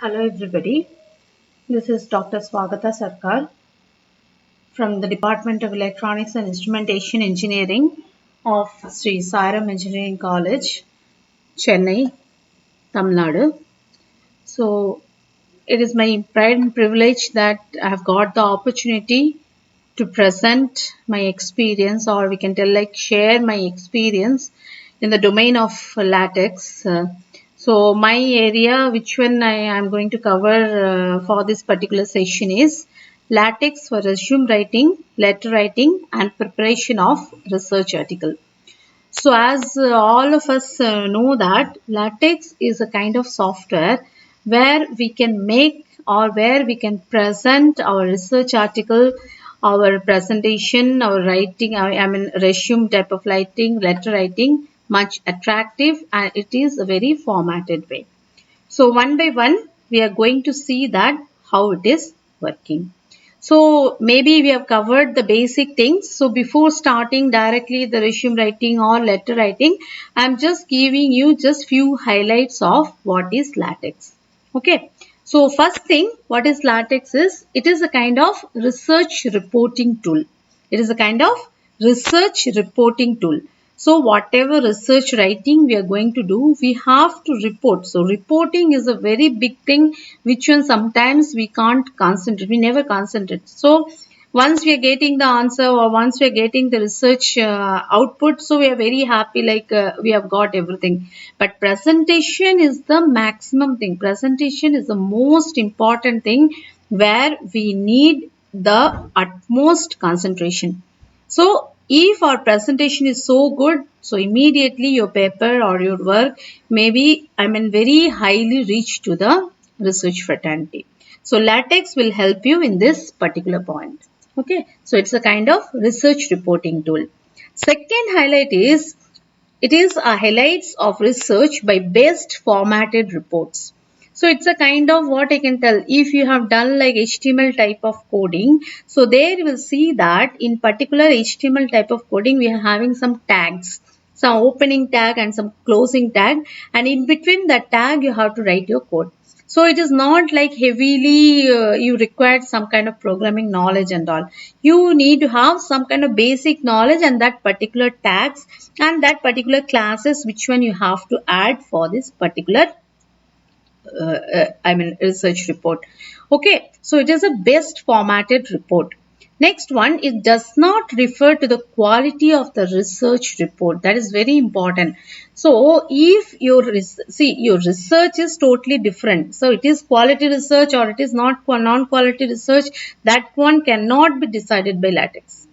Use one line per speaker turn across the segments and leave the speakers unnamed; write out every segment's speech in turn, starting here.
Hello everybody, this is Dr. Swagata Sarkar from the Department of Electronics and Instrumentation Engineering of Sri Sairam Engineering College, Chennai, Tamil Nadu. So it is my pride and privilege that I have got the opportunity to present my experience, or we can tell like share my experience in the domain of latex. So my area, which one I am going to cover for this particular session is latex for resume writing, letter writing and preparation of research article. So as all of us know that latex is a kind of software where we can make or where we can present our research article, our presentation, our writing, I mean resume type of writing, letter writing, much attractive, and it is a very formatted way. So one by one, we are going to see that how it is working. So maybe we have covered the basic things. So before starting directly the resume writing or letter writing, I am just giving you just few highlights of what is latex. Okay. So first thing, what is latex is, it is a kind of research reporting tool. It is a kind of research reporting tool. So whatever research writing we are going to do, we have to report. So reporting is a very big thing which one sometimes we can't concentrate. We never concentrate. So once we are getting the answer or once we are getting the research output, so we are very happy like we have got everything. But presentation is the maximum thing. Presentation is the most important thing where we need the utmost concentration. So if our presentation is so good, so immediately your paper or your work maybe very highly reach to the research fraternity. So latex will help you in this particular point. Okay, so it's a kind of research reporting tool. Second highlight is, it is a highlights of research by best formatted reports. So it's a kind of what I can tell. If you have done like HTML type of coding, so there you will see that in particular HTML type of coding, we are having some tags, some opening tag and some closing tag, and in between that tag you have to write your code. So it is not like heavily you require some kind of programming knowledge and all. You need to have some kind of basic knowledge and that particular tags and that particular classes which one you have to add for this particular research report. Okay, so it is a best formatted report. Next one, it does not refer to the quality of the research report. That is very important. So if your your research is totally different. So it is quality research or it is not non-quality research. That one cannot be decided by latex.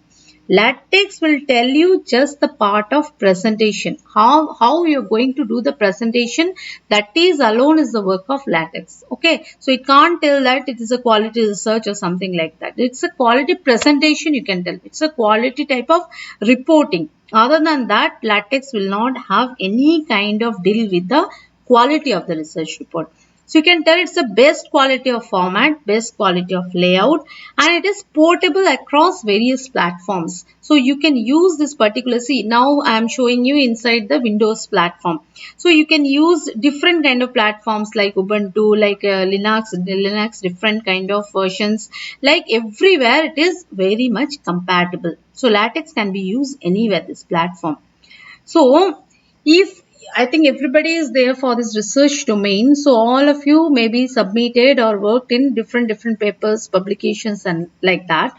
Latex will tell you just the part of presentation. How you're going to do the presentation, that is alone is the work of latex. Okay. So it can't tell that it is a quality research or something like that. It's a quality presentation you can tell. It's a quality type of reporting. Other than that, latex will not have any kind of deal with the quality of the research report. So you can tell it's the best quality of format, best quality of layout, and it is portable across various platforms. So you can use this particular, see now I am showing you inside the Windows platform. So you can use different kind of platforms like Ubuntu, like Linux, different kind of versions. Like everywhere it is very much compatible. So latex can be used anywhere, this platform. So if I think everybody is there for this research domain, so all of you may be submitted or worked in different papers, publications and like that.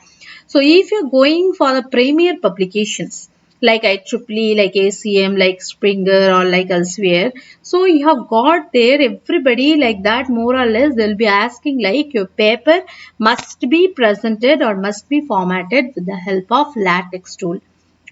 So if you're going for the premier publications like IEEE, like ACM, like Springer or like elsewhere, so you have got there everybody like that, more or less they'll be asking like your paper must be presented or must be formatted with the help of latex tool.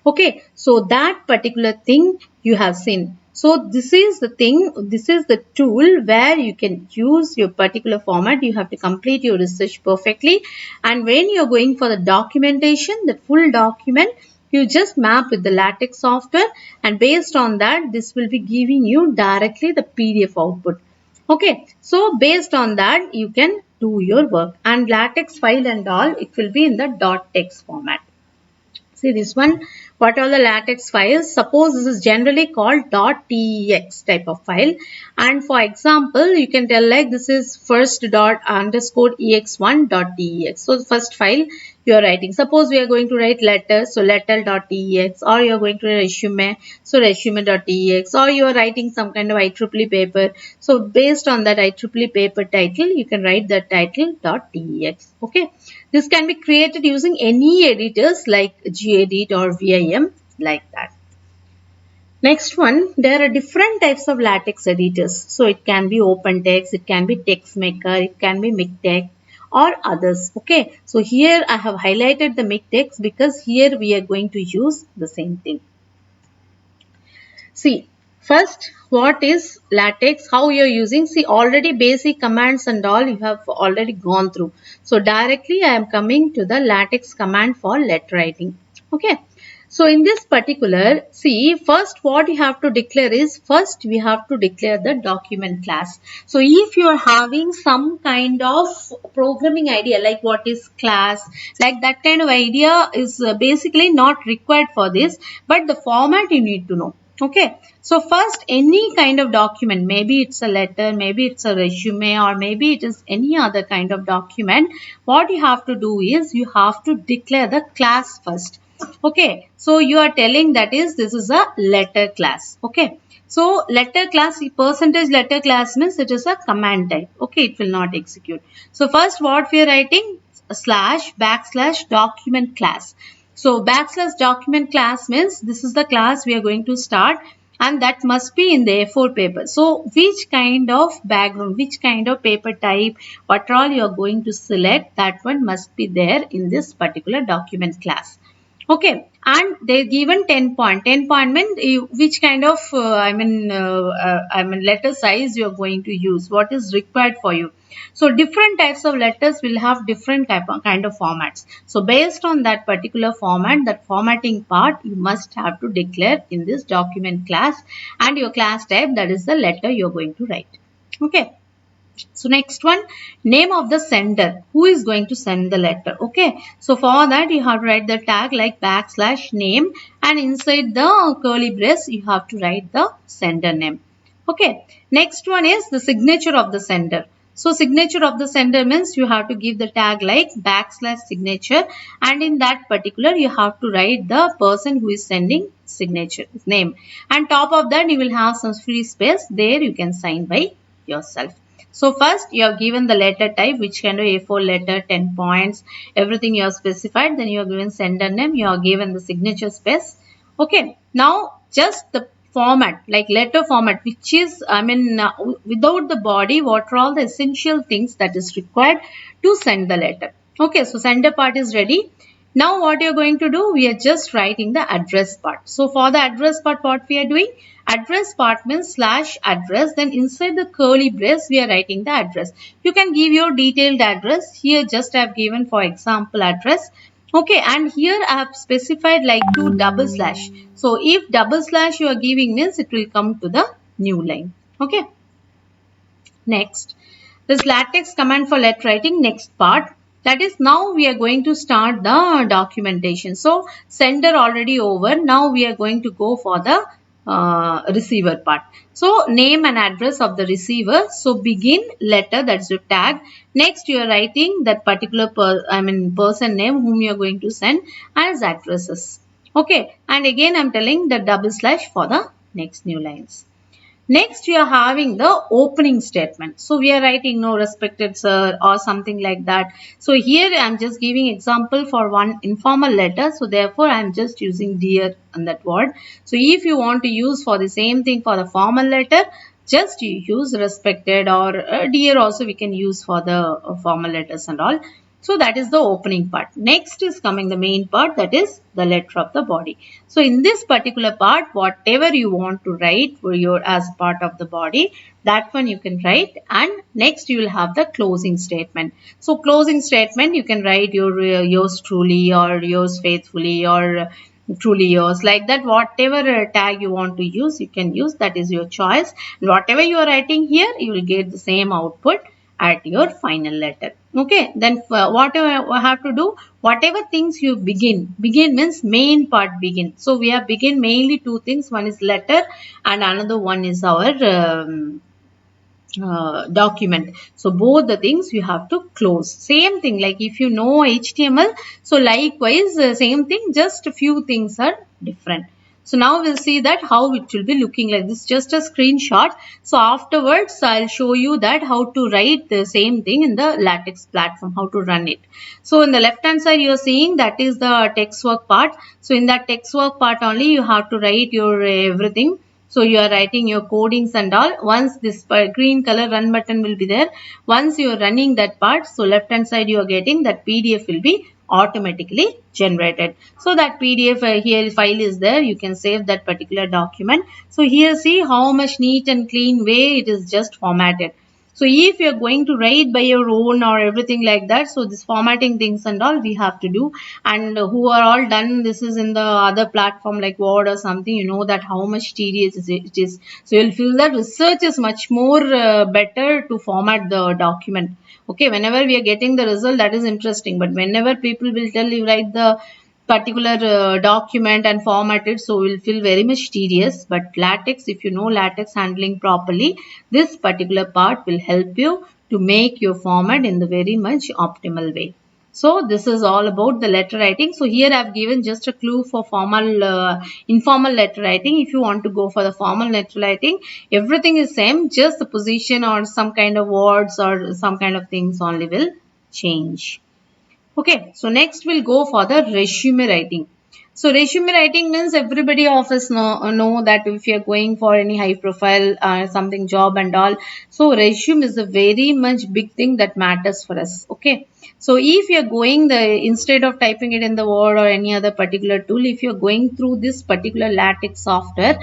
Okay, so that particular thing you have seen. So this is the thing, this is the tool where you can use your particular format. You have to complete your research perfectly. And when you're going for the documentation, the full document, you just map with the latex software, and based on that, this will be giving you directly the PDF output. Okay, so based on that, you can do your work, and latex file and all, it will be in the .text format. See this one, what are the latex files? Suppose this is generally called .tex type of file, and for example you can tell like this is first dot underscore ex1.tex. so the first file you are writing. Suppose we are going to write letter, so letter.tex, or you are going to write resume, so resume.tex, or you are writing some kind of IEEE paper, so based on that IEEE paper title you can write the title.tex. okay, this can be created using any editors like gedit or vim, like that. Next one, there are different types of latex editors. So it can be OpenText, it can be TextMaker, it can be MikTeX or others. Okay, so here I have highlighted the MikTeX because here we are going to use the same thing. See, first what is latex, how you are using. See, already basic commands and all you have already gone through. So directly I am coming to the latex command for letter writing. Okay. So in this particular, see, first what you have to declare is, first we have to declare the document class. So if you are having some kind of programming idea like what is class, like that kind of idea is basically not required for this, but the format you need to know. Okay, so first any kind of document, maybe it's a letter, maybe it's a resume, or maybe it is any other kind of document, what you have to do is you have to declare the class first. Okay, so you are telling that is this is a letter class. Okay, so letter class, percentage letter class means it is a command type. Okay, it will not execute. So first what we are writing, slash backslash document class. So backslash document class means this is the class we are going to start, and that must be in the A4 paper. So which kind of background, which kind of paper type, what all you are going to select, that one must be there in this particular document class. Okay, and they given 10 point. 10 point means which kind of letter size you are going to use, what is required for you. So different types of letters will have different kind of formats. So based on that particular format, that formatting part you must have to declare in this document class, and your class type, that is the letter you are going to write. Okay. So next one, name of the sender, who is going to send the letter. Okay, so for that you have to write the tag like backslash name, and inside the curly brace you have to write the sender name. Okay, next one is the signature of the sender. So signature of the sender means you have to give the tag like backslash signature, and in that particular you have to write the person who is sending signature name, and top of that you will have some free space, there you can sign by yourself. So first you have given the letter type, which kind of A4 letter, 10 points, everything you have specified. Then you have given sender name, you have given the signature space. Okay, now just the format, like letter format, which is, without the body, what are all the essential things that is required to send the letter. Okay, so sender part is ready. Now what you are going to do, we are just writing the address part. So for the address part, what we are doing, address part means slash address, then inside the curly brace we are writing the address. You can give your detailed address, here just I have given for example address. Okay, and here I have specified like two double slash. So if double slash you are giving means it will come to the new line. Okay, next, this latex command for letter writing, next part. That is, now we are going to start the documentation. So sender already over. Now we are going to go for the receiver part. So name and address of the receiver. So begin letter, that's your tag. Next you are writing that particular person name whom you are going to send as addresses. Okay, and again I am telling the double slash for the next new lines. Next, we are having the opening statement. So, we are writing no respected sir or something like that. So, here I am just giving example for one informal letter. So, therefore, I am just using dear on that word. So, if you want to use for the same thing for the formal letter, just you use respected, or dear also we can use for the formal letters and all. So that is the opening part. Next is coming the main part, that is the letter of the body. So in this particular part, whatever you want to write for your as part of the body, that one you can write, and next you will have the closing statement. So closing statement you can write your yours truly or yours faithfully or truly yours, like that. Whatever tag you want to use, you can use, that is your choice. And whatever you are writing here, you will get the same output. at your final letter. Okay, then whatever I have to do, whatever things you begin means main part begin. So we have begin mainly two things. One is letter and another one is our document. So both the things you have to close. Same thing like if you know HTML, so likewise same thing, just a few things are different. So now we'll see that how it will be looking like. This just a screenshot. So afterwards I'll show you that how to write the same thing in the LaTeX platform, how to run it. So in the left hand side you are seeing that is the text work part. So in that text work part only you have to write your everything. So you are writing your codings and all. Once this green color run button will be there, once you are running that part, so left hand side you are getting that PDF will be automatically generated. So that PDF here file is there. You can save that particular document. So here see how much neat and clean way it is just formatted. So if you are going to write by your own or everything like that, so this formatting things and all we have to do. And who are all done this is in the other platform like Word or something, you know that how much tedious it is. So you'll feel that research is much more better to format the document. Okay, whenever we are getting the result, that is interesting. But whenever people will tell you write the particular document and format it, so will feel very much tedious. But LaTeX, if you know LaTeX handling properly, this particular part will help you to make your format in the very much optimal way. So this is all about the letter writing. So here I have given just a clue for formal informal letter writing. If you want to go for the formal letter writing, everything is same, just the position or some kind of words or some kind of things only will change. Okay, so next we'll go for the resume writing. So resume writing means everybody of us know that if you're going for any high profile something job and all, so resume is a very much big thing that matters for us. Okay, so if you're going instead of typing it in the Word or any other particular tool, if you're going through this particular LaTeX software,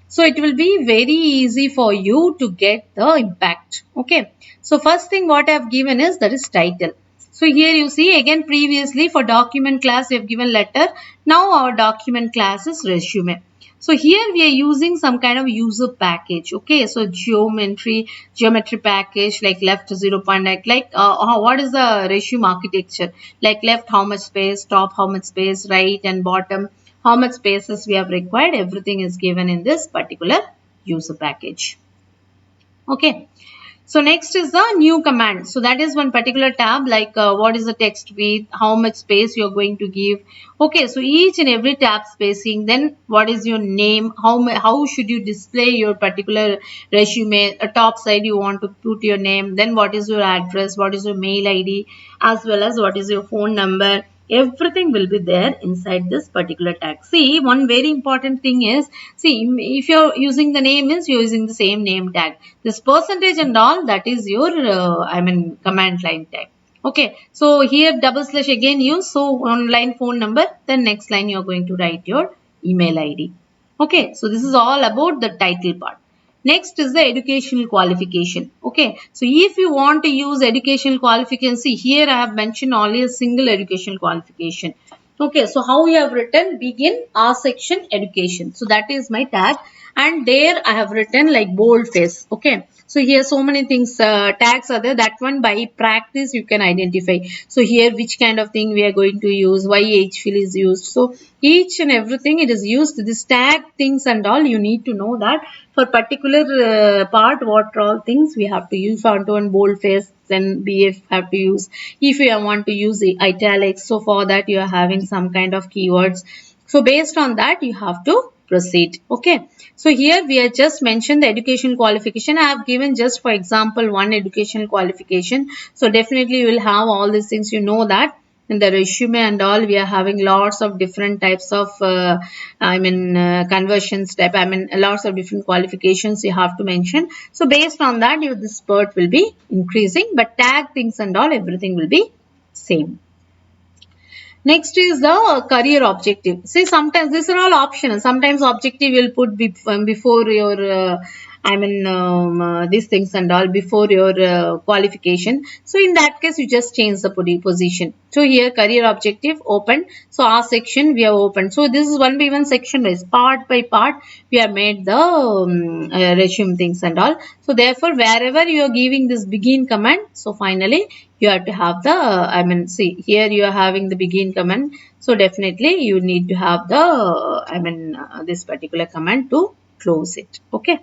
so it will be very easy for you to get the impact. Okay, so first thing what I have given is that is title. So here you see again previously for document class we have given letter. Now our document class is resume. So here we are using some kind of user package. Okay, so geometry package like left 0.8 like what is the resume architecture, like left how much space, top how much space, right and bottom how much spaces we have required, everything is given in this particular user package. Okay, so next is the new command. So that is one particular tab like what is the text width, how much space you are going to give. Okay, so each and every tab spacing, then what is your name, how should you display your particular resume, a top side you want to put your name, then what is your address, what is your mail ID, as well as what is your phone number. Everything will be there inside this particular tag. See, one very important thing is, see, if you're using the name means you're using the same name tag. This percentage and all, that is your, command line tag. Okay, so here double slash again use. So one line phone number, then next line you're going to write your email ID. Okay, so this is all about the title part. Next is the educational qualification. Okay, so if you want to use educational qualification, see here I have mentioned only a single educational qualification. Okay, so how we have written begin R section education. So that is my tag, and there I have written like boldface. Okay, so here so many things tags are there. That one by practice you can identify. So here which kind of thing we are going to use, why HFIL is used. So each and everything it is used. This tag things and all you need to know that for particular part what all things we have to use. If I want to one boldface, then BF have to use. If you want to use the italics, so for that you are having some kind of keywords. So based on that you have to proceed. Okay, so here we have just mentioned the education qualification. I have given just for example one educational qualification. So definitely you will have all these things, you know that in the resume and all we are having lots of different types of conversion step, lots of different qualifications you have to mention. So based on that this part will be increasing, but tag things and all everything will be same. Next is the career objective. See, sometimes these are all optional. Sometimes objective will put before your these things and all before your qualification. So in that case, you just change the position. So here career objective open. So our section we have opened. So this is one by one section wise, part by part we have made the resume things and all. So therefore, wherever you are giving this begin command, so finally you have to have the see here you are having the begin command. So definitely you need to have the this particular command to close it. Okay.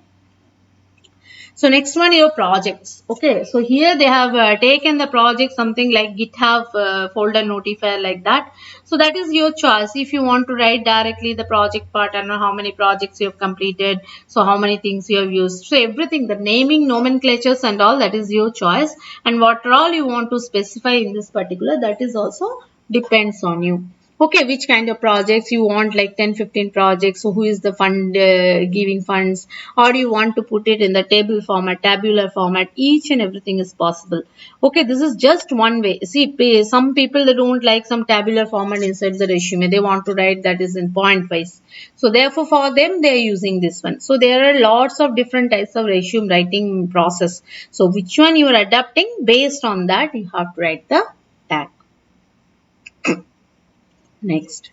So next one, your projects. Okay, so here they have taken the project something like GitHub folder notifier like that. So that is your choice. If you want to write directly the project part and how many projects you have completed, so how many things you have used. So everything, the naming, nomenclatures and all, that is your choice. And what all you want to specify in this particular, that is also depends on you. Okay, which kind of projects you want, like 10-15 projects. So who is the fund giving funds, or you want to put it in the table format, tabular format, each and everything is possible. Okay, this is just one way. See, some people they don't like some tabular format inside the resume. They want to write that is in point wise. So therefore for them they are using this one. So there are lots of different types of resume writing process. So which one you are adapting, based on that you have to write the tag. Next,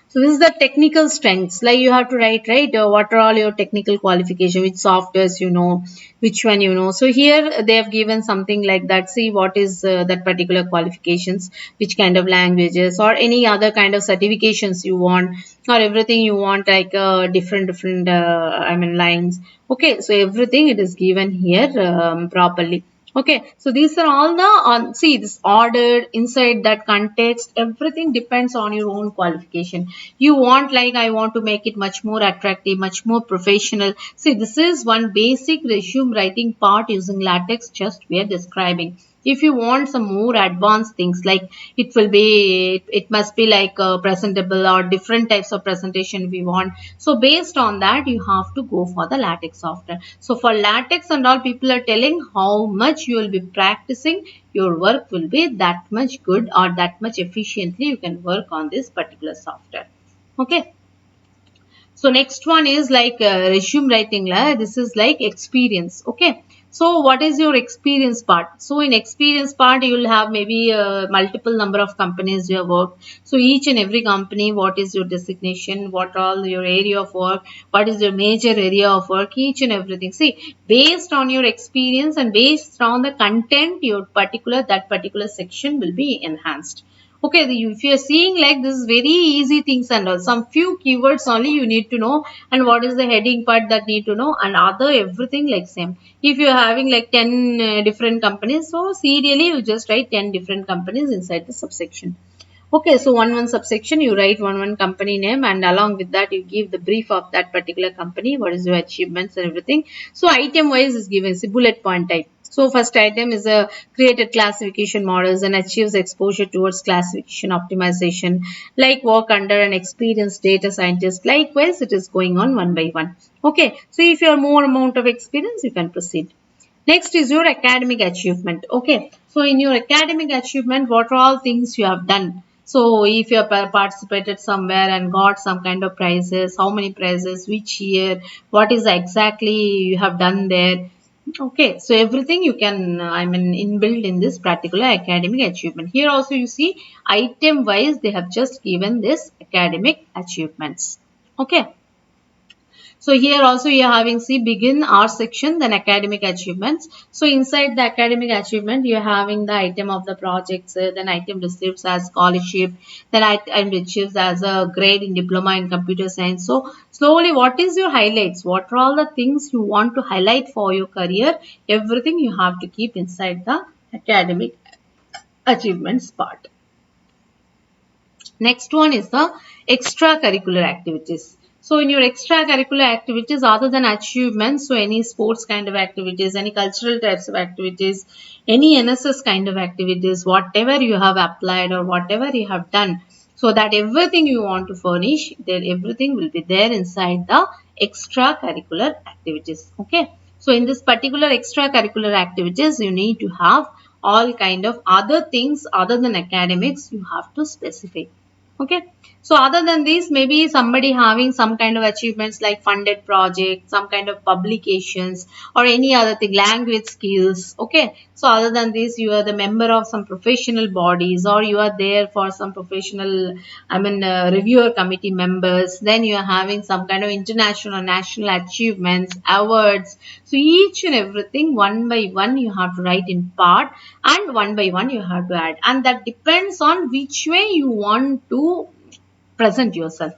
so this is the technical strengths, like you have to write, right, what are all your technical qualification, which softwares you know, which one you know. So here they have given something like that. See what is that particular qualifications, which kind of languages or any other kind of certifications you want, or everything you want, like different lines. Okay, so everything it is given here properly. Okay, so these are all the see this ordered inside that context. Everything depends on your own qualification. You want, like, I want to make it much more attractive, much more professional. See, this is one basic resume writing part using LaTeX. Just we are describing. If you want some more advanced things, like it must be like presentable or different types of presentation we want. So based on that, you have to go for the LaTeX software. So for LaTeX and all, people are telling how much you will be practicing, your work will be that much good or that much efficiently you can work on this particular software. Okay. So next one is like resume writing. This is like experience. Okay. So what is your experience part? So in experience part, you will have maybe multiple number of companies you have worked. So each and every company, what is your designation? What all your area of work? What is your major area of work? Each and everything. See, based on your experience and based on the content, that particular section will be enhanced. Okay, if you are seeing like this is very easy things and all, some few keywords only you need to know, and what is the heading part that need to know, and other everything like same. If you are having like 10 different companies, so serially you just write 10 different companies inside the subsection. Okay, so one subsection you write one company name, and along with that you give the brief of that particular company, what is your achievements and everything. So item wise is given, see, bullet point type. So first item is a created classification models and achieves exposure towards classification optimization, like work under an experienced data scientist. Likewise, it is going on one by one. Okay, so if you have more amount of experience, you can proceed. Next is your academic achievement. Okay, so in your academic achievement, what are all things you have done? So if you have participated somewhere and got some kind of prizes, how many prizes, which year, what is exactly you have done there. Okay, so everything you can, inbuilt in this particular academic achievement. Here also you see item wise, they have just given this academic achievements. Okay. So here also you are having, see, begin our section, then academic achievements. So inside the academic achievement, you are having the item of the projects, then item received as scholarship, then item received as a grade in diploma in computer science. So slowly, what is your highlights? What are all the things you want to highlight for your career? Everything you have to keep inside the academic achievements part. Next one is the extracurricular activities. So in your extracurricular activities, other than achievements, so any sports kind of activities, any cultural types of activities, any NSS kind of activities, whatever you have applied or whatever you have done, so that everything you want to furnish, then everything will be there inside the extracurricular activities. Okay. So in this particular extracurricular activities, you need to have all kind of other things other than academics you have to specify. Okay. So other than this, maybe somebody having some kind of achievements like funded project, some kind of publications or any other thing, language skills. Okay. So other than this, you are the member of some professional bodies or you are there for some professional, reviewer committee members. Then you are having some kind of international or national achievements, awards. So each and everything one by one you have to write in part and one by one you have to add, and that depends on which way you want to present yourself.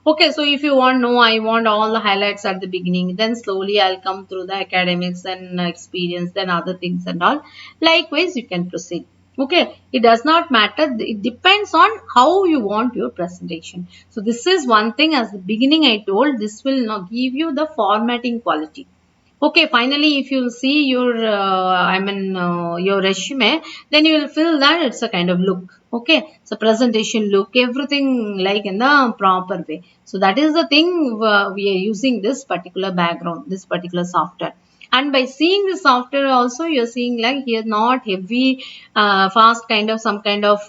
Okay, so if you want, no, I want all the highlights at the beginning, then slowly I'll come through the academics and experience, then other things and all. Likewise, you can proceed. Okay, it does not matter. It depends on how you want your presentation. So this is one thing, as the beginning I told, this will not give you the formatting quality. Okay, finally, if you see your, your resume, then you will feel that it's a kind of look. Okay, so presentation look, everything like in the proper way. So that is the thing we are using this particular background, this particular software. And by seeing the software also, you're seeing like here not heavy, fast kind of some kind of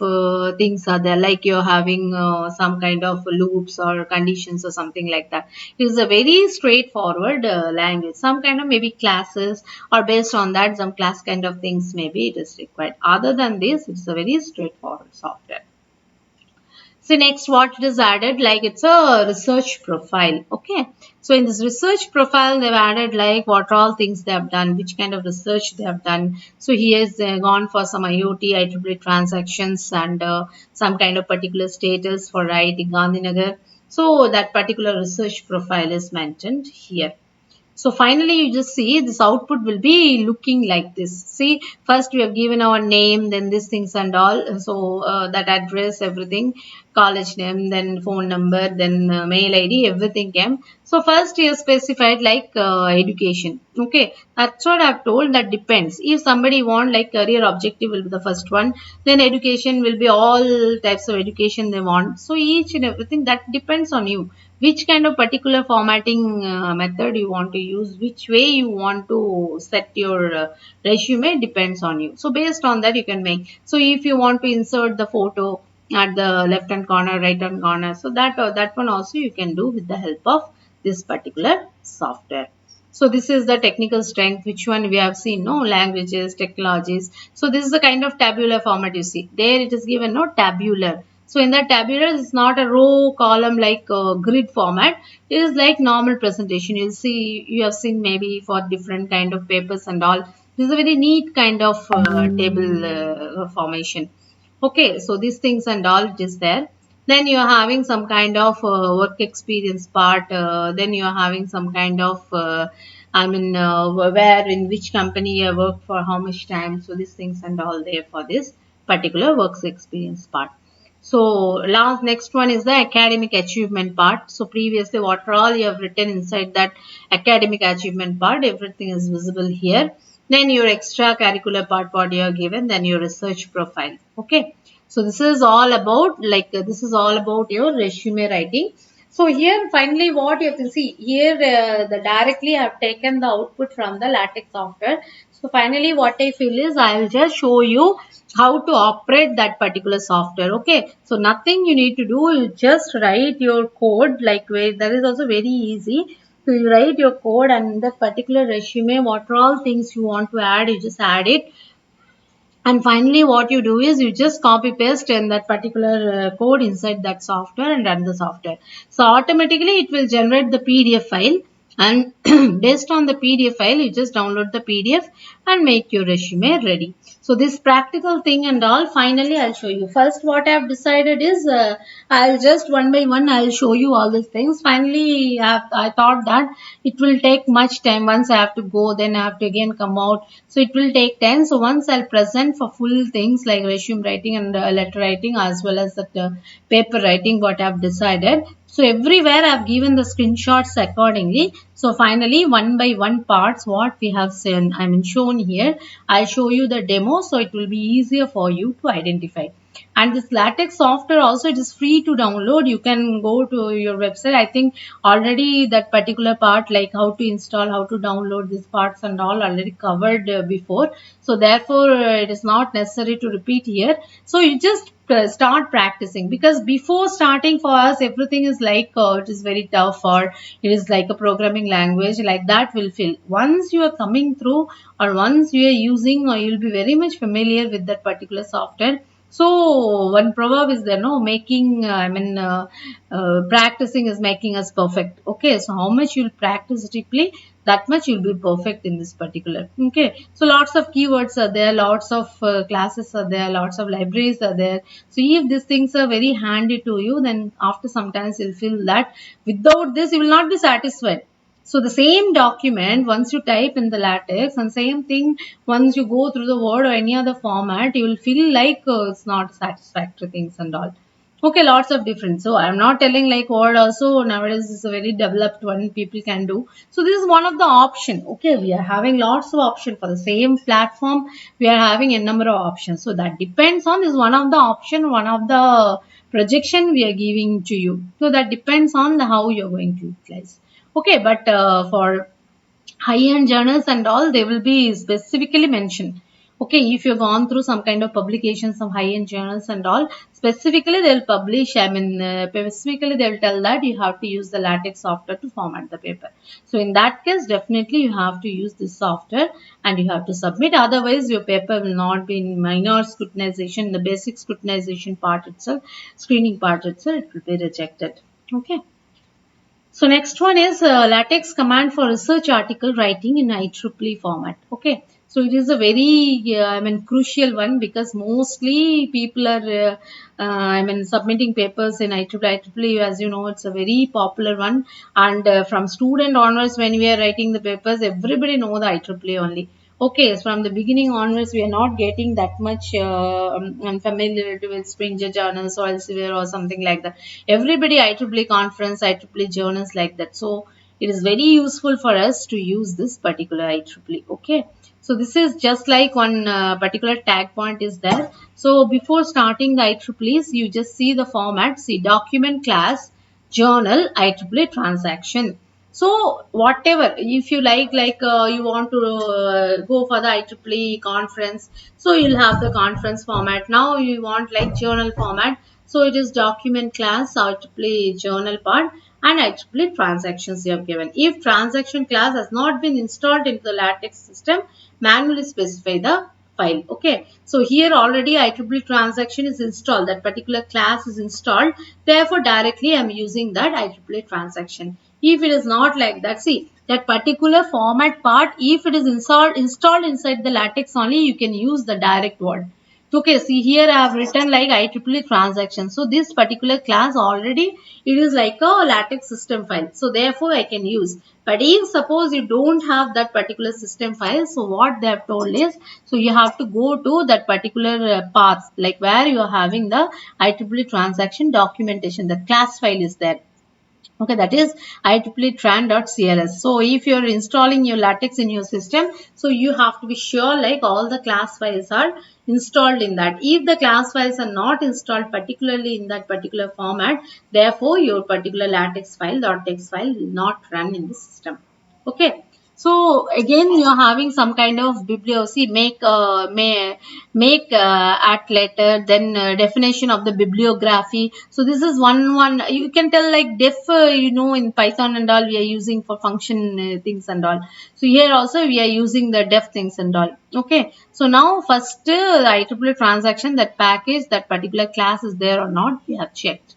things are there, like you're having some kind of loops or conditions or something like that. It is a very straightforward language. Some kind of maybe classes or based on that some class kind of things maybe it is required. Other than this, it's a very straightforward software. So next what it is added, like it's a research profile. Okay. So in this research profile, they've added like what all things they have done, which kind of research they have done. So he has gone for some IoT, IEEE transactions and some kind of particular status for writing Gandhinagar. So that particular research profile is mentioned here. So finally, you just see this output will be looking like this. See, first we have given our name, then these things and all. So that address, everything, college name, then phone number, then mail ID, everything came. So first you specified like education. Okay, that's what I've told. That depends. If somebody want like career objective will be the first one, then education will be all types of education they want. So each and everything that depends on you, which kind of particular formatting method you want to use, which way you want to set your resume depends on you. So based on that you can make. So if you want to insert the photo at the left hand corner, right hand corner, so that one also you can do with the help of this particular software. So this is the technical strength, which one we have seen, no, languages, technologies. So this is the kind of tabular format you see. There it is given, no, tabular. So in that tabular, it's not a row column like grid format. It is like normal presentation. You'll see, you have seen maybe for different kind of papers and all. This is a very neat kind of table formation. Okay, so these things and all it is there. Then you are having some kind of work experience part. Then you are having some kind of, where in which company you work for how much time. So these things and all there for this particular works experience part. So next one is the academic achievement part. So previously what all you have written inside that academic achievement part, everything is visible here. Then your extracurricular part what you are given, then your research profile. Okay. So this is all about this is all about your resume writing. So here finally what you have to see here, the directly I have taken the output from the LaTeX software. So finally what I feel is I will just show you how to operate that particular software. Okay, so nothing you need to do, you just write your code, like where that is also very easy. So you write your code and in that particular resume what are all things you want to add, you just add it. And finally what you do is you just copy paste in that particular code inside that software and run the software. So automatically it will generate the PDF file, and based on the PDF file you just download the PDF and make your resume ready. So this practical thing and all finally I'll show you. First what I have decided is I'll just one by one I'll show you all these things. Finally I thought that it will take much time. Once I have to go, then I have to again come out, so it will take time. So once I'll present for full things like resume writing and letter writing as well as the paper writing what I've decided. So everywhere I've given the screenshots accordingly. So finally, one by one parts what we have seen, shown here. I'll show you the demo so it will be easier for you to identify. And this latex software also, it is free to download. You can go to your website. I think already that particular part, like how to install, how to download these parts and all, already covered before. So therefore it is not necessary to repeat here. So you just start practicing, because before starting for us everything is like it is very tough, or it is like a programming language, like that will feel. Once you are coming through, or once you are using, or you will be very much familiar with that particular software. So one proverb is there, no, making practicing is making us perfect. Okay, so how much you'll practice deeply, that much you'll be perfect in this particular. Okay, so lots of keywords are there, lots of classes are there, lots of libraries are there. So if these things are very handy to you, then after sometimes you'll feel that without this you will not be satisfied. So the same document, once you type in the latex, and same thing once you go through the Word or any other format, you will feel like it's not satisfactory things and all. Okay, lots of different. So I'm not telling like Word also nowadays is a very developed one people can do. So this is one of the option. Okay, we are having lots of option for the same platform. We are having a number of options. So that depends on, this one of the option, one of the projection we are giving to you. So that depends on the how you're going to utilize. Okay, but for high-end journals and all, they will be specifically mentioned. Okay, if you've gone through some kind of publications of high-end journals and all, specifically they'll publish, specifically they'll tell that you have to use the latex software to format the paper. So in that case, definitely you have to use this software and you have to submit. Otherwise, your paper will not be in minor scrutinization, the basic scrutinization part itself, screening part itself, it will be rejected. Okay. So next one is LaTeX command for research article writing in IEEE format. Okay. So it is a very, crucial one, because mostly people are, submitting papers in IEEE. As you know, it's a very popular one. And from student onwards, when we are writing the papers, everybody know the IEEE only. Okay, so from the beginning onwards, we are not getting that much familiarity with Springer journals or Elsevier or something like that. Everybody IEEE conference, IEEE journals like that. So it is very useful for us to use this particular IEEE. Okay. So this is just like one particular tag point is there. So before starting the IEEEs, you just see the format, see document class, journal, IEEE transaction. So whatever, if you like you want to go for the IEEE conference, so you'll have the conference format. Now you want like journal format, so it is document class, IEEE journal part, and IEEE transactions you have given. If transaction class has not been installed into the LaTeX system, manually specify the file. Okay, so here already IEEE transaction is installed, that particular class is installed, therefore directly I am using that IEEE transaction. If it is not like that, see that particular format part, if it is installed inside the LaTeX only, you can use the direct word. Okay, see here I have written like IEEE transaction. So this particular class already, it is like a LaTeX system file. So therefore I can use. But if suppose you don't have that particular system file, so what they have told is, so you have to go to that particular path, like where you are having the IEEE transaction documentation, the class file is there. Okay, that is IEEE tran.cls. So if you're installing your LaTeX in your system, so you have to be sure like all the class files are installed in that. If the class files are not installed particularly in that particular format, therefore your particular LaTeX file, .text file will not run in the system. Okay. So again, you are having some kind of bibliography, make at letter, then definition of the bibliography. So this is one you can tell like def, in Python and all we are using for function things and all. So here also we are using the def things and all. Okay. So now first the IEEE transaction, that package, that particular class is there or not, we have checked.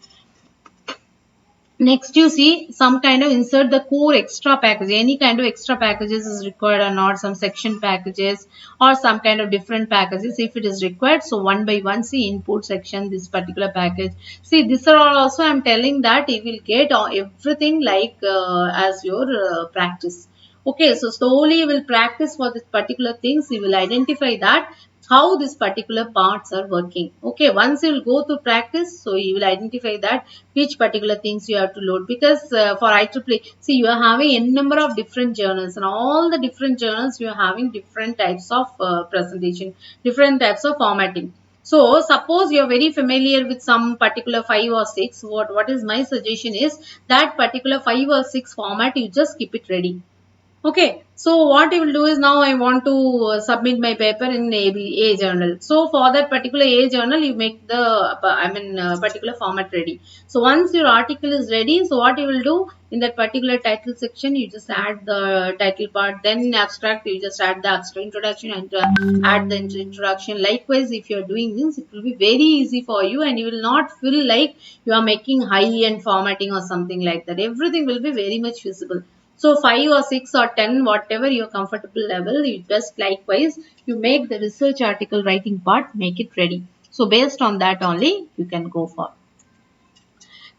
Next, you see some kind of insert the core extra package. Any kind of extra packages is required or not, some section packages or some kind of different packages if it is required. So one by one, see input section, this particular package. See, these are all also I'm telling that you will get everything like as your practice. Okay, so slowly you will practice for this particular things. You will identify that how these particular parts are working. Okay, once you will go to practice, so you will identify that which particular things you have to load, because for IEEE, see, you are having n number of different journals, and all the different journals you are having different types of presentation, different types of formatting. So suppose you are very familiar with some particular 5 or 6, what is my suggestion is that particular 5 or 6 format, you just keep it ready. Okay, so what you will do is, now I want to submit my paper in A journal. So for that particular A journal, you make the particular format ready. So once your article is ready, so what you will do in that particular title section, you just add the title part. Then abstract, you just add the abstract introduction and add the introduction. Likewise, if you are doing this, it will be very easy for you, and you will not feel like you are making high end formatting or something like that. Everything will be very much visible. So 5 or 6 or 10, whatever your comfortable level, you just likewise, you make the research article writing part, make it ready. So based on that only, you can go for.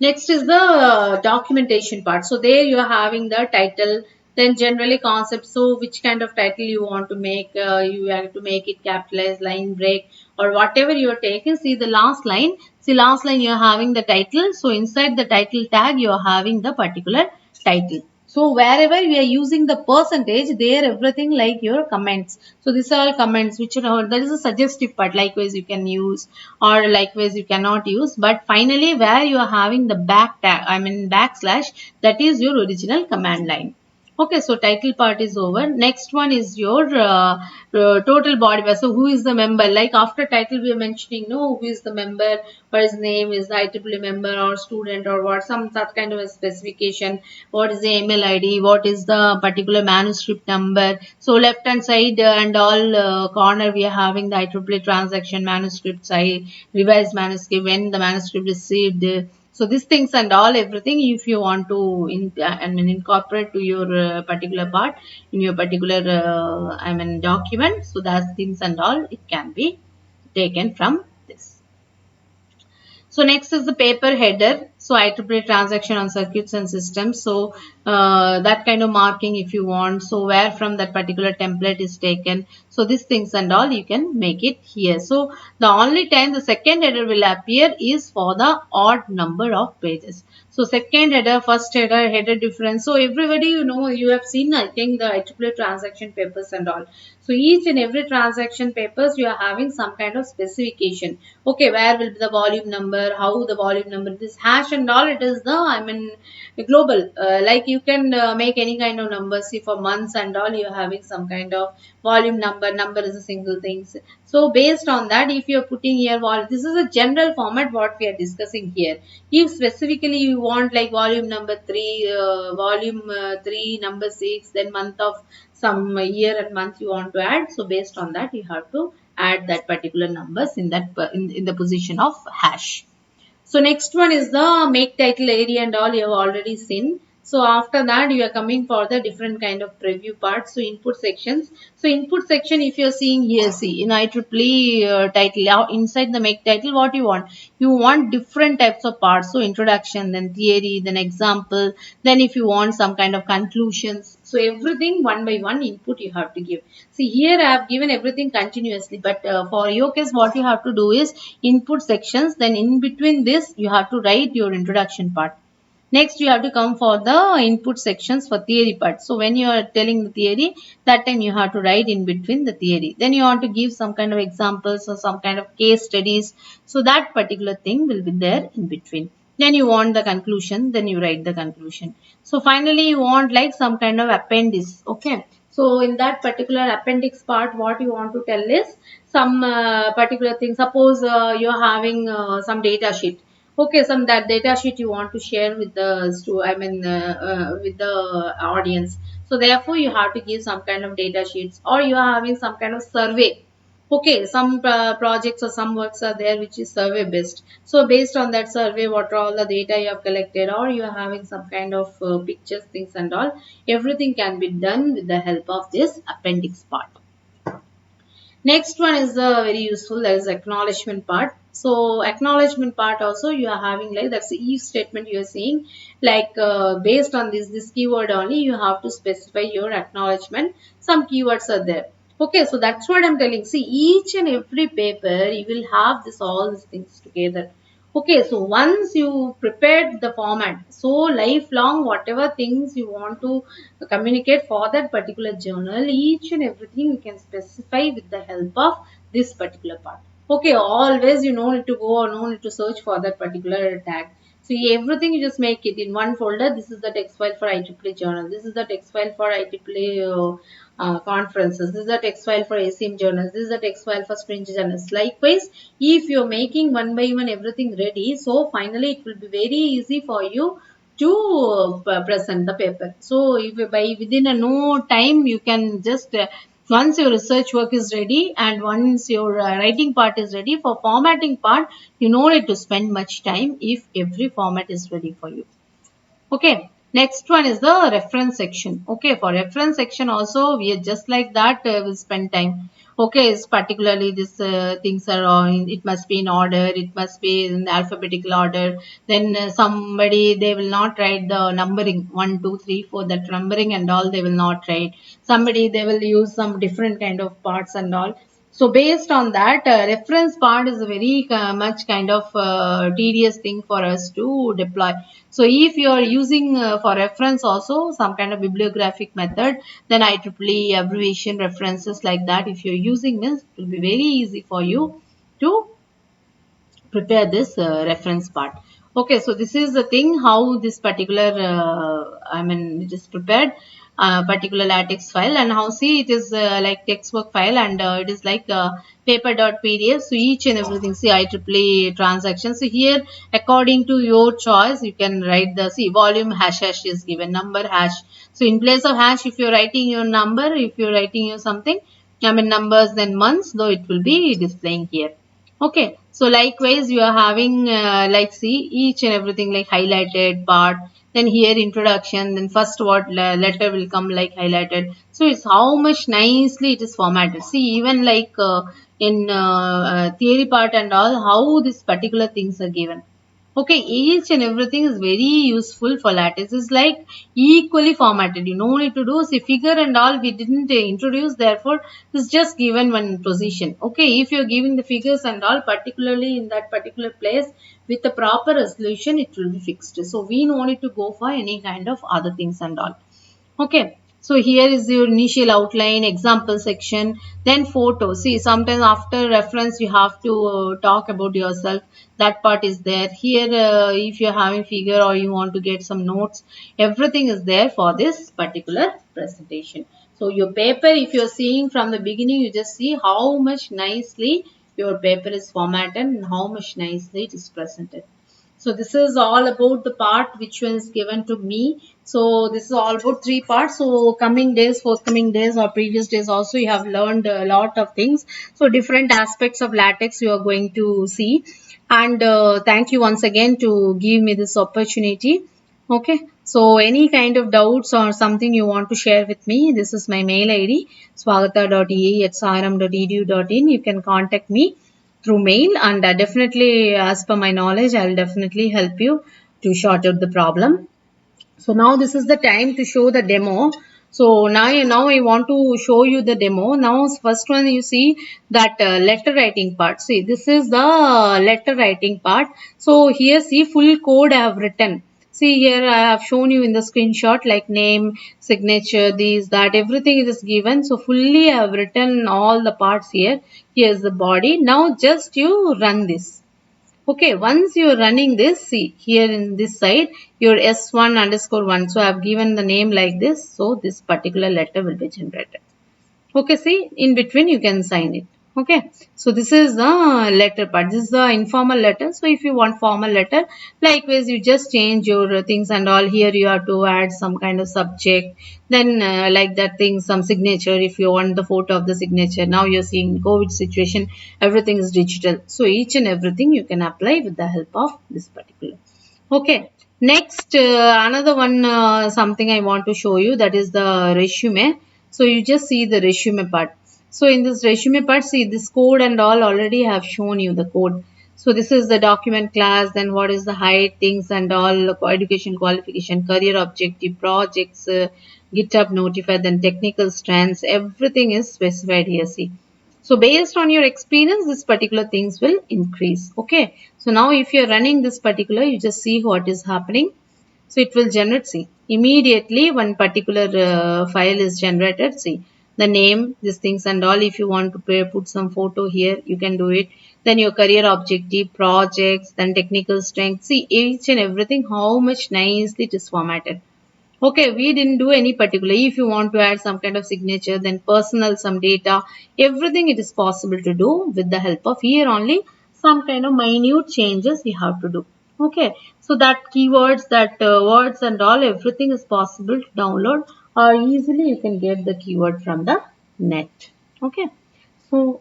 Next is the documentation part. So there you are having the title, then generally concept. So which kind of title you want to make, you have to make it capitalized, line break, or whatever you are taking. See the last line. See last line, you are having the title. So inside the title tag, you are having the particular title. So wherever we are using the percentage, there everything like your comments. So these are all comments which are, that is a suggestive part. Likewise you can use, or likewise you cannot use. But finally where you are having the back tag, backslash, that is your original command line. Okay, so title part is over. Next one is your total body mass. So who is the member? Like after title we are mentioning, no, who is the member, what is name, is the IEEE member or student or what, some such kind of a specification. What is the email ID? What is the particular manuscript number? So left hand side and all corner we are having the IEEE transaction manuscript side, revised manuscript, when the manuscript received. So these things and all, everything, if you want to incorporate to your particular part in your particular document, so that things and all, it can be taken from this. So next is the paper header. So IEEE transaction on circuits and systems. So that kind of marking if you want. So where from that particular template is taken. So these things and all, you can make it here. So the only time the second header will appear is for the odd number of pages. So second header, first header, header difference. So everybody, you have seen, I think, the IEEE transaction papers and all. So each and every transaction papers, you are having some kind of specification. Okay, where will be the volume number, how the volume number, this hash and all, it is the, global. Like you can make any kind of number. See for months and all, you are having some kind of volume number is a single thing. So based on that, if you are putting here, this is a general format what we are discussing here. If specifically you want like volume number 3, volume 3, number 6, then month of some year and month you want to add. So based on that, you have to add that particular numbers in that in the position of hash. So next one is the make title area and all, you have already seen. So after that, you are coming for the different kind of preview parts. So input sections. So input section, if you are seeing here, see in IEEE title, inside the make title, what you want? You want different types of parts. So introduction, then theory, then example, then if you want some kind of conclusions. So everything one by one input you have to give. See here I have given everything continuously, but for your case what you have to do is input sections, then in between this you have to write your introduction part. Next you have to come for the input sections for theory part. So when you are telling the theory, that time you have to write in between the theory. Then you want to give some kind of examples or some kind of case studies. So that particular thing will be there in between. Then you want the conclusion, then you write the conclusion. So finally you want like some kind of appendix. Okay. So in that particular appendix part, what you want to tell is some particular thing. Suppose you're having some data sheet. Okay, some that data sheet you want to share with the with the audience. So therefore you have to give some kind of data sheets, or you are having some kind of survey. Okay, some projects or some works are there which is survey based. So based on that survey, what are all the data you have collected, or you are having some kind of pictures, things and all, everything can be done with the help of this appendix part. Next one is very useful, that is acknowledgement part. So acknowledgement part also you are having like, that's the if statement you are saying, like based on this keyword only you have to specify your acknowledgement. Some keywords are there. Okay, so that's what I'm telling. See, each and every paper, you will have this all these things together. Okay, so once you prepared the format, so lifelong, whatever things you want to communicate for that particular journal, each and everything you can specify with the help of this particular part. Okay, always you no need to go or no need to search for that particular tag. So everything you just make it in one folder. This is the text file for IEEE journal. This is the text file for IEEE conferences. This is a text file for ACM journals. This is a text file for Spring journals. Likewise, if you're making one by one everything ready, so finally it will be very easy for you to present the paper. So if by within a no time you can just once your research work is ready and once your writing part is ready, for formatting part you no need to spend much time if every format is ready for you. Okay, next one is the reference section. Okay, for reference section also we are just like that, we'll spend time. Okay, it's particularly this things are on, it must be in order, it must be in alphabetical order. Then somebody, they will not write the numbering 1 2 3 4, that numbering and all they will not write. Somebody, they will use some different kind of parts and all. So based on that, reference part is a very much kind of tedious thing for us to deploy. So if you are using for reference also some kind of bibliographic method, then IEEE abbreviation references like that, if you're using this, it will be very easy for you to prepare this reference part. Okay, so this is the thing how this particular it is prepared, particular latex file, and how see it is like textbook file, and it is like paper.pdf. So each and everything, see IEEE transactions. So here according to your choice you can write the, see volume hash is given, number hash. So in place of hash, if you're writing your number, if you're writing your something, numbers, then months, though it will be displaying here. Okay, so likewise you are having like see each and everything like highlighted part, then here introduction, then first what letter will come like highlighted. So it's how much nicely it is formatted. See even like in theory part and all, how this particular things are given. Okay, each and everything is very useful for lattice. It's like equally formatted. You no need to do, see figure and all we didn't introduce, therefore it's just given one position. Okay, if you're giving the figures and all, particularly in that particular place with the proper resolution, it will be fixed. So we no need to go for any kind of other things and all. Okay, so here is your initial outline, example section, then photo. See, sometimes after reference you have to talk about yourself. That part is there. Here, if you're having figure or you want to get some notes, everything is there for this particular presentation. So your paper, if you're seeing from the beginning, you just see how much nicely your paper is formatted and how much nicely it is presented. So this is all about the part which was given to me. So this is all about three parts. So coming days, forthcoming days or previous days also you have learned a lot of things. So different aspects of latex you are going to see. And thank you once again to give me this opportunity. Okay. So any kind of doubts or something you want to share with me, this is my mail ID swagata.ea@saram.edu.in. You can contact me through mail, and definitely as per my knowledge I'll definitely help you to sort out the problem. So now this is the time to show the demo. So now I want to show you the demo. Now first one, you see that letter writing part. See, this is the letter writing part. So here see full code I have written. See here I have shown you in the screenshot like name, signature, these, that, everything is given. So fully I have written all the parts here. Here's the body. Now just you run this. Okay, once you are running this, see here in this side, your S1 underscore 1. So I have given the name like this. So this particular letter will be generated. Okay, see in between you can sign it. Okay, so this is the letter part. This is the informal letter. So if you want formal letter, likewise you just change your things and all. Here you have to add some kind of subject, then like that thing, some signature. If you want the photo of the signature, now you're seeing COVID situation, everything is digital. So each and everything you can apply with the help of this particular. Okay, next another one, something I want to show you, that is the resume. So you just see the resume part. So in this resume part, see this code and all already have shown you the code. So this is the document class, then what is the height, things and all, education qualification, career objective, projects, GitHub notify, then technical strands, everything is specified here. See. So based on your experience, this particular things will increase. Okay. So now if you're running this particular, you just see what is happening. So it will generate, see, immediately one particular file is generated. See, the name, these things and all. If you want to put some photo here, you can do it. Then your career objective, projects, then technical strength. See, each and everything, how much nicely it is formatted. Okay, we didn't do any particular. If you want to add some kind of signature, then personal, some data, everything it is possible to do with the help of here only some kind of minute changes we have to do. Okay, so that keywords, that words and all, everything is possible to download or easily you can get the keyword from the net. Okay, so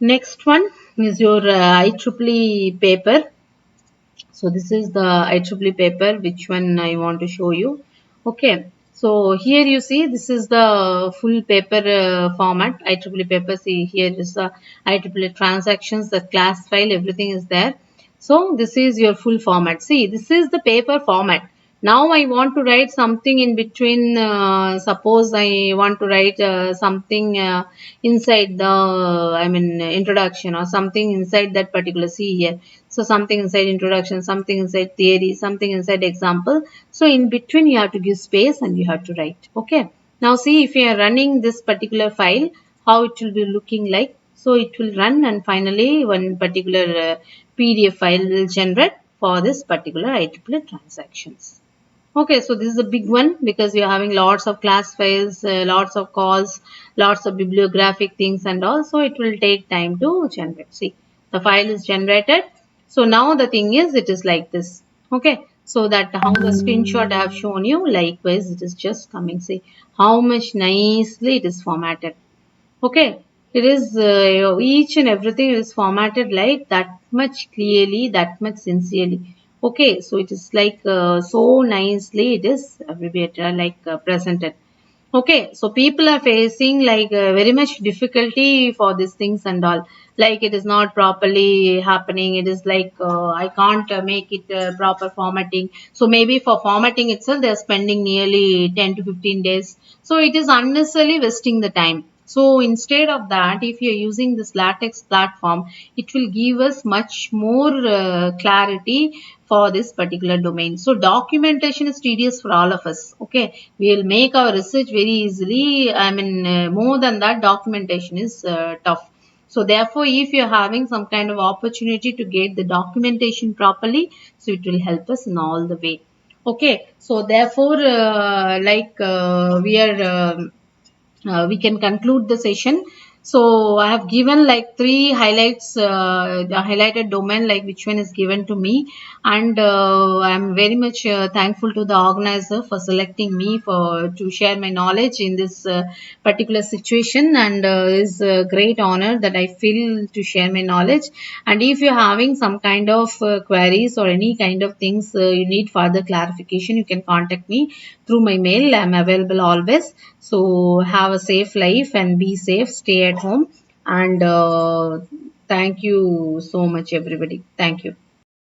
next one is your IEEE paper. So this is the IEEE paper, which one I want to show you. Okay. So here you see this is the full paper format. IEEE paper. See here is the IEEE transactions, the class file, everything is there. So this is your full format. See, this is the paper format. Now I want to write something in between. Suppose I want to write something inside the, introduction or something inside that particular. See here. So something inside introduction, something inside theory, something inside example. So in between you have to give space and you have to write. Okay. Now see if you are running this particular file, how it will be looking like. So it will run and finally one particular PDF file will generate for this particular IEEE transactions. Okay, so this is a big one because we are having lots of class files, lots of calls, lots of bibliographic things and also it will take time to generate. See, the file is generated. So now the thing is it is like this. Okay, so that how the screenshot I have shown you, likewise it is just coming. See how much nicely it is formatted. Okay, it is each and everything is formatted like that much clearly, that much sincerely. Okay, so it is like so nicely it is abbreviated, like presented. Okay, so people are facing like very much difficulty for these things and all. Like it is not properly happening. It is like I can't make it proper formatting. So maybe for formatting itself, they are spending nearly 10 to 15 days. So it is unnecessarily wasting the time. So instead of that, if you are using this LaTeX platform, it will give us much more clarity for this particular domain. So documentation is tedious for all of us. Okay, we will make our research very easily. More than that, documentation is tough. So therefore, if you are having some kind of opportunity to get the documentation properly, so it will help us in all the way. Okay, so therefore, we can conclude the session. So I have given like three highlights, the highlighted domain, like which one is given to me, and I'm very much thankful to the organizer for selecting me for to share my knowledge in this particular situation, and is a great honor that I feel to share my knowledge. And if you're having some kind of queries or any kind of things you need further clarification, you can contact me through my mail. I'm available always. So have a safe life and be safe. Stay at home. And thank you so much, everybody. Thank you.